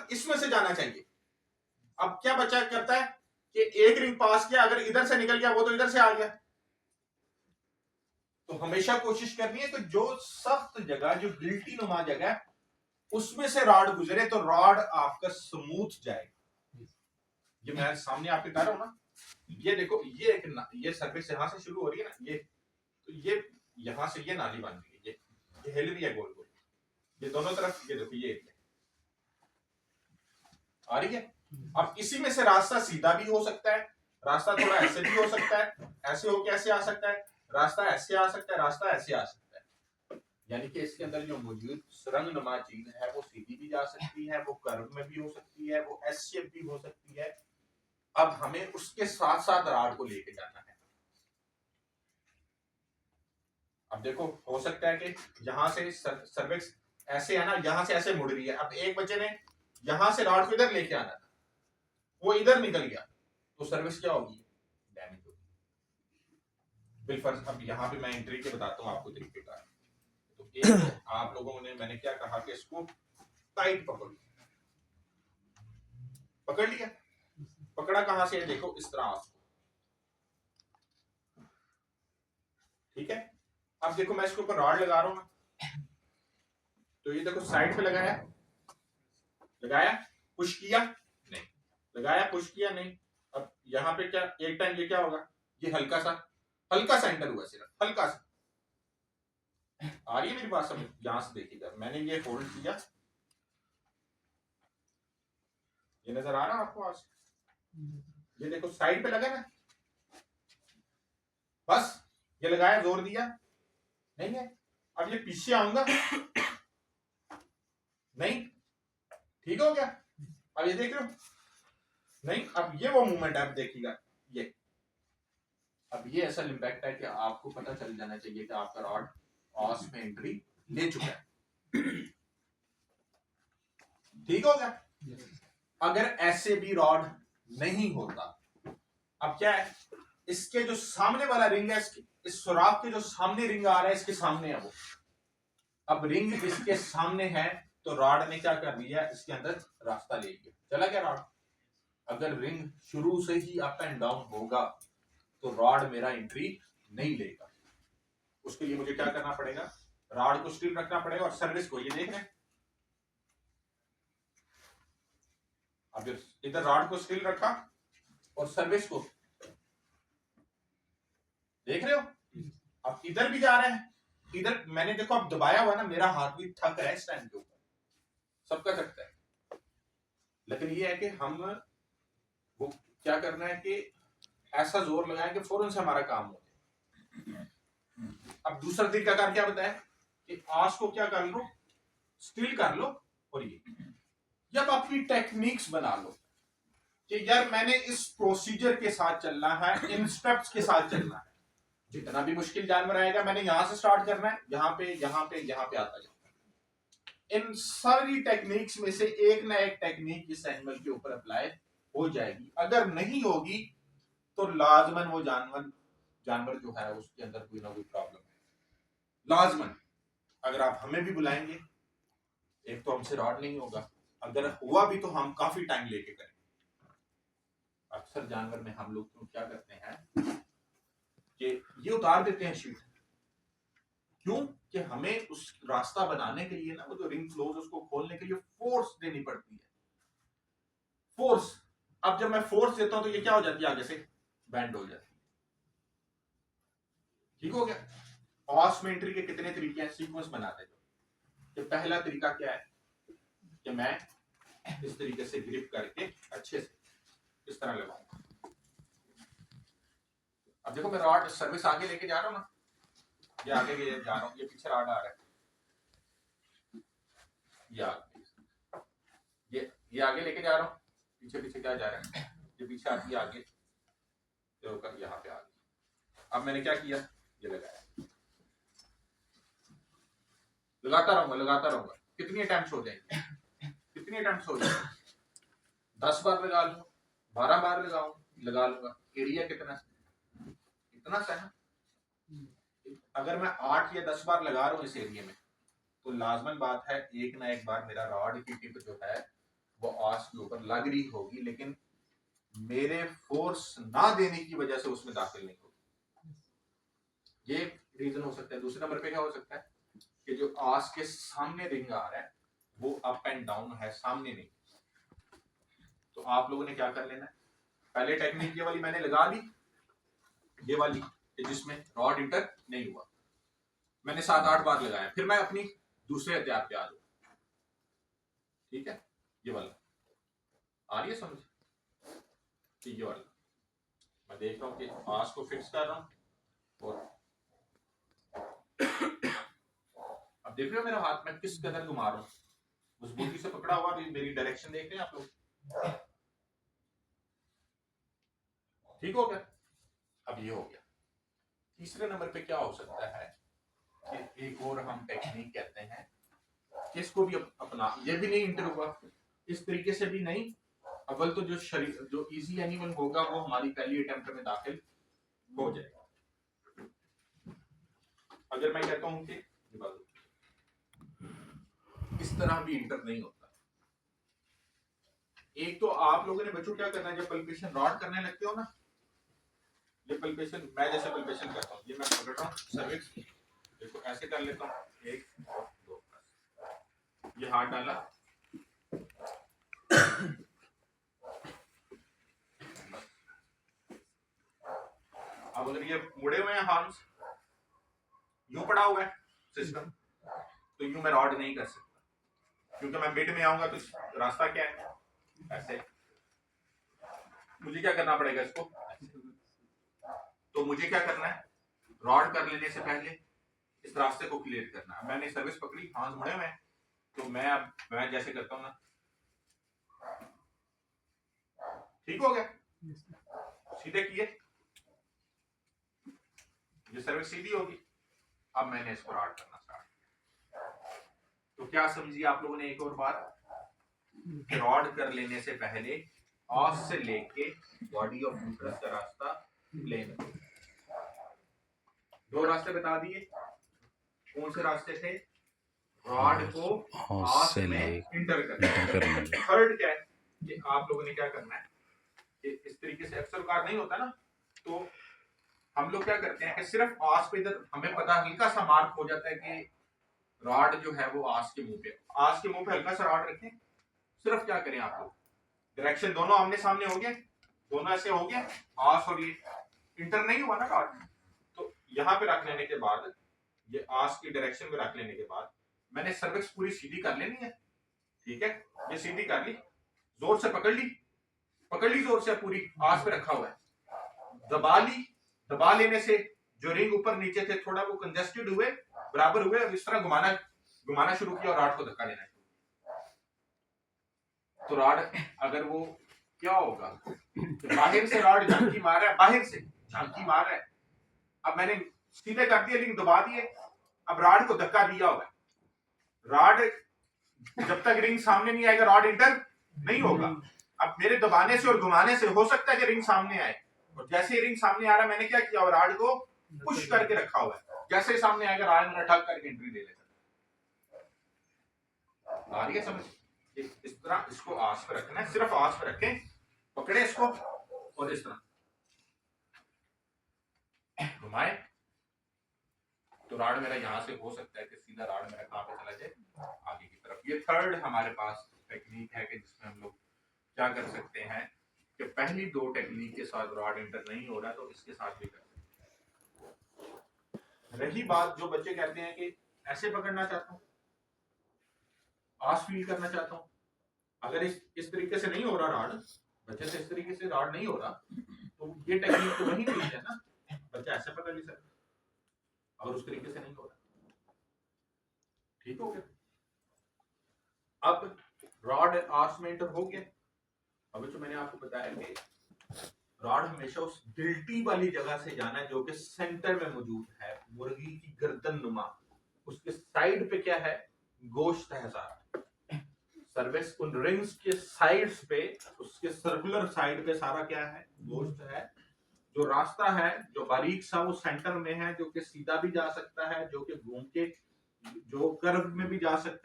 अब इसमें से जाना चाहिए। अब क्या बच्चा करता है कि एक रिंग पास किया, अगर इधर से निकल गया वो तो इधर से आ गया। तो हमेशा कोशिश करनी है कि जो सख्त जगह, जो गिल्टी नुमा जगह है, उसमें से रॉड गुजरे तो रॉड आपका स्मूथ जाएगा। ये मैं सामने आपके कर रहा हूं ना, ये देखो, ये सर्विस यहां से शुरू हो रही है ना, ये यहां से ये नाली बन रही है, ये हिल रही है गोल गोल, ये दोनों तरफ, ये देखो ये एरिया आ रही है। अब इसी में से रास्ता सीधा भी हो सकता है, रास्ता थोड़ा ऐसे भी हो सकता है, ऐसे होके ऐसे आ सकता है, रास्ता ऐसे आ सकता है, रास्ता ऐसे आ सकता है। यानी कि इसके अंदर जो मौजूद सुरंगनुमा चीज है वो सीधी भी जा सकती है, वो कर्व में भी हो सकती है, वो एस शेप भी हो सकती है। अब हमें उसके साथ साथ राड को लेके जाना है। अब देखो, हो सकता है कि यहां से सर्विक्स ऐसे है ना, यहां से ऐसे मुड़ रही है। अब एक बच्चे ने यहां से राड को इधर लेके आना था, वो इधर निकल गया, तो सर्विस क्या होगी? डैमेज होगी। बिलफर्ज अब यहाँ पे मैं एंट्री के बताता हूँ आपको तरीकेकार। तो एक आप लोगों ने, मैंने क्या कहा कि इसको टाइट पकड़ लिया। पकड़ा कहां से है? देखो इस तरह आपको, ठीक है। अब देखो मैं इसके ऊपर रॉड लगा रहा हूं ना, तो ये देखो साइड पे लगाया, पुश किया नहीं, लगाया पुश किया नहीं। अब यहाँ पे क्या, एक टाइम ये क्या होगा, ये हल्का सा एंटर हुआ, सिर्फ हल्का सा। आ रही है मेरी बात समझ? यहां से देखिएगा, मैंने ये होल्ड किया, ये नजर आ रहा है आपको आज? ये देखो साइड पे लगा ना, बस ये लगाया, जोर दिया नहीं है। अब ये पीछे आऊंगा नहीं, ठीक हो गया। अब ये देख रहे हो नहीं, अब ये वो मूवमेंट है, अब देखिएगा ये, अब ये ऐसा इम्पैक्ट है कि आपको पता चल जाना चाहिए कि आपका रॉड ऑस में एंट्री ले चुका है। ठीक हो गया। अगर ऐसे भी रॉड नहीं होता, अब क्या है, इसके जो सामने वाला रिंग है, इस सुराख के जो सामने रिंग आ रहा है, इसके सामने है वो। अब रिंग इसके सामने है, तो रॉड ने क्या कर दिया, इसके अंदर रास्ता ले लिया, चला गया रॉड। अगर रिंग शुरू से ही अप एंड डाउन होगा तो रॉड मेरा एंट्री नहीं लेगा। उसके लिए मुझे क्या करना पड़ेगा, रॉड को स्टिल रखना पड़ेगा और सर्विस को, ये देख रहे हैं, अब इधर रॉड को स्टिल रखा और सर्विस को देख रहे हो, अब इधर भी जा रहा है, इधर मैंने देखो अब दबाया हुआ ना, मेरा हाथ भी थक रहा है इस टाइम के ऊपर, सबका थकता है। लेकिन ये है कि हम वो क्या करना है कि ऐसा जोर लगाएं कि फौरन से हमारा काम हो जाए। अब दूसरा तरीकाकार क्या बताया कि आस को क्या कर लो, स्टिल कर लो, और ये जब अपनी टेक्निक्स बना लो कि यार मैंने इस प्रोसीजर के साथ चलना है, इन स्टेप्स के साथ चलना है, जितना भी मुश्किल जानवर आएगा मैंने यहां से स्टार्ट करना है, यहाँ पे यहाँ पे यहाँ पे आता जाता है। इन सारी टेक्निक्स में से एक ना एक टेक्निक इस एनिमल के ऊपर अप्लाई हो जाएगी। अगर नहीं होगी तो लाजमन वो जानवर जो है उसके अंदर कोई ना कोई प्रॉब्लम है, लाजमन। अगर आप हमें भी बुलाएंगे, एक तो हमसे रॉड नहीं होगा, अगर हुआ भी तो हम काफी टाइम लेके करेंगे। अक्सर जानवर में हम लोग तो क्या करते हैं कि ये उतार देते हैं शीट, क्यों कि हमें उस रास्ता बनाने के लिए ना, वो जो रिंग क्लोज उसको खोलने के लिए फोर्स देनी पड़ती है, फोर्स। अब जब मैं फोर्स देता हूं तो ये क्या हो जाती है, आगे से बैंड हो जाती है। ठीक हो गया। ऑस में एंट्री के कितने तरीके हैं, सीक्वेंस बनाते हैं। तो पहला तरीका क्या है कि मैं इस तरीके से ग्रिप करके अच्छे से इस तरह लगाऊंगा। अब देखो मैं रॉड सर्विस आगे लेके जा रहा हूं ना, ये आगे जा रहा हूं, ये पीछे रॉड आ रहा है, ये आगे लेके जा रहा हूं, पीछे पीछे क्या जा रहा है, ये पीछे आती है आगे, तो यहाँ पे आ गई। अब मैंने क्या किया, ये लगाया, लगाता रहूंगा। कितनी अटेम्प्ट्स हो जाएंगे, 10 बार लगा लूंगा, 12 बार लगा लूंगा। एरिया कितना, इतना सा है। अगर मैं 8 या 10 बार लगा रहा हूं इस एरिया में, तो लाजमन बात है एक ना एक बार मेरा रॉड की टिप जो है वो आस के ऊपर लग रही होगी, लेकिन मेरे फोर्स ना देने की वजह से उसमें दाखिल नहीं होगी। ये रीजन हो सकता है। दूसरे नंबर पे क्या हो सकता है कि जो आस के सामने रिंग आ रहा है वो अप एंड डाउन है, सामने नहीं। तो आप लोगों ने क्या कर लेना है, पहले टेक्निक ये वाली मैंने लगा ली, ये वाली जिसमें रॉड इंटर नहीं हुआ, मैंने 7-8 बार लगाया, फिर मैं अपनी दूसरे हथियार पे आ जाऊँ। ठीक है, ये वाला आ रही है समझ? ये वाला मैं देख रहा हूँ कि आस को फिक्स कर रहा हूँ, और अब देख रहे हो मेरा हाथ में किस कदर घुमा रहा हूँ, मजबूती से पकड़ा हुआ। मेरी डायरेक्शन देख रहे हैं आप लोग? ठीक हो गया? अब ये हो गया। तीसरे नंबर पे क्या हो सकता है कि एक और हम टेक्निक कहते हैं, इसको भी अपना, ये भी नहीं इंटर हुआ, इस तरीके से भी नहीं। अव्वल तो जो शरीर जो इजी एनिमल होगा वो हमारी पहली अटेम्प्ट में दाखिल हो जाएगा। अगर मैं कहता हूं कि इस तरह भी इंटर नहीं होता। एक तो आप लोगों ने बच्चों क्या करना है, जब पल्पेशन रॉड करने लगते हो ना, ये पल्पेशन मैं जैसे पल्पेशन करता हूँ, ये मैं पकड़ रहा हूँ सर्विक्स, देखो ऐसे कर लेता हूँ, 1 2, ये हाथ डाला, अब अगर ये मुड़े हुए हैं हार्म्स, यूं पड़ा हुआ है सिस्टम, तो यूं मैं रॉड नहीं कर सकता, क्योंकि मैं मिड में आऊंगा तो रास्ता क्या है, ऐसे। मुझे क्या करना पड़ेगा इसको, तो मुझे क्या करना है, रॉड कर लेने से पहले इस रास्ते को क्लियर करना है। मैंने सर्विस पकड़ी, हाथ मुड़े हुए हैं, तो मैं जैसे करता हूँ ना, ठीक हो गया, सीधे किए, ये सर्विस सीधी होगी। अब मैंने इसको रॉड करना स्टार्ट। तो क्या समझिए आप लोगों ने एक और बात, रॉड कर लेने से पहले ऑस से लेके बॉडी ऑफ यूट्रस का रास्ता प्लेन, 2 रास्ते बता दिए। कौन से रास्ते थे, रॉड को ऑस से में इंटर करना। थर्ड क्या है कि आप लोगों ने क्या करना है कि इस तरीके से अक्सर कार नहीं होता ना, तो हम लोग क्या करते हैं कि सिर्फ आस पे, इधर हमें पता हल्का सा मार्क हो जाता है कि रॉड जो है वो आस के मुंह पे, आस के मुंह पे हल्का सा रॉड रखें। सिर्फ क्या करें आप लोग, डायरेक्शन दोनों आमने सामने हो गए, दोनों ऐसे हो गए, आस और ये इंटर नहीं हुआ ना रॉड, तो यहाँ पे रख लेने के बाद, ये आस की डायरेक्शन में रख लेने के बाद मैंने सर्विक्स पूरी सीधी कर लेनी है। ठीक है, ये सीधी कर ली, जोर से पकड़ ली जोर से, पूरी आस पे रखा हुआ है, दबा ली, दबा लेने से जो रिंग ऊपर नीचे थे थोड़ा वो कंजेस्टेड हुए, बराबर हुए, अब इस तरह घुमाना शुरू किया और रॉड को धक्का देना शुरू किया। तो रॉड अगर वो क्या होगा, तो बाहर से रॉड झांकी मार रहा है, बाहर से झांकी मार रहा है, अब मैंने सीधे कर दिया लेकिन दबा दिए, अब रॉड को धक्का दिया हुआ है, रॉड जब तक रिंग सामने नहीं आएगा रॉड इंटर नहीं होगा। अब मेरे दबाने से और घुमाने से हो सकता है कि रिंग सामने आए, और जैसे रिंग सामने आ रहा है मैंने क्या किया, रॉड को पुश करके रखा हुआ है, जैसे ही सामने आएगा रॉड मैंने ठग करके एंट्री ले लेता। आ रही है समझ? इस तरह इसको आस पे रखना है, सिर्फ आस पे रखें, पकड़े इसको और इस तरह घुमाए, तो रॉड मेरा यहां से हो सकता है कि सीधा रॉड मेरा कहां पे चला जाए, आगे की तरफ। ये थर्ड हमारे पास टेक्निक है कि जिसमें हम लोग क्या कर सकते हैं कि पहली 2 टेक्निक के साथ रॉड इंटर नहीं हो रहा तो इसके साथ भी कर सकते हैं। रही बात जो बच्चे कहते हैं कि ऐसे पकड़ना चाहता हूं, आस फील करना चाहता हूं, अगर इस तरीके से नहीं हो रहा रॉड, बच्चे से इस तरीके से रॉड नहीं हो रहा, तो ये टेक्निक तो वही नहीं है ना, बच्चा ऐसे पकड़ नहीं सकता अगर उस तरीके से नहीं हो रहा। ठीक हो गया? अब रॉड आर्स में इंटर हो गया। अब जो मैंने आपको बताया कि रॉड हमेशा उस गिल्टी वाली जगह से जाना है जो कि सेंटर में मौजूद है, मुर्गी की गर्दन नुमा, उसके साइड पे क्या है, गोश्त है सारा। सर्विस उन रिंग्स के साइड्स पे, उसके सर्कुलर साइड पे सारा क्या है, गोश्त है। जो रास्ता है जो बारीक सा वो सेंटर में है, जो कि सीधा भी जा सकता है, जो कि घूम के जो कर्व में भी जा सकता है।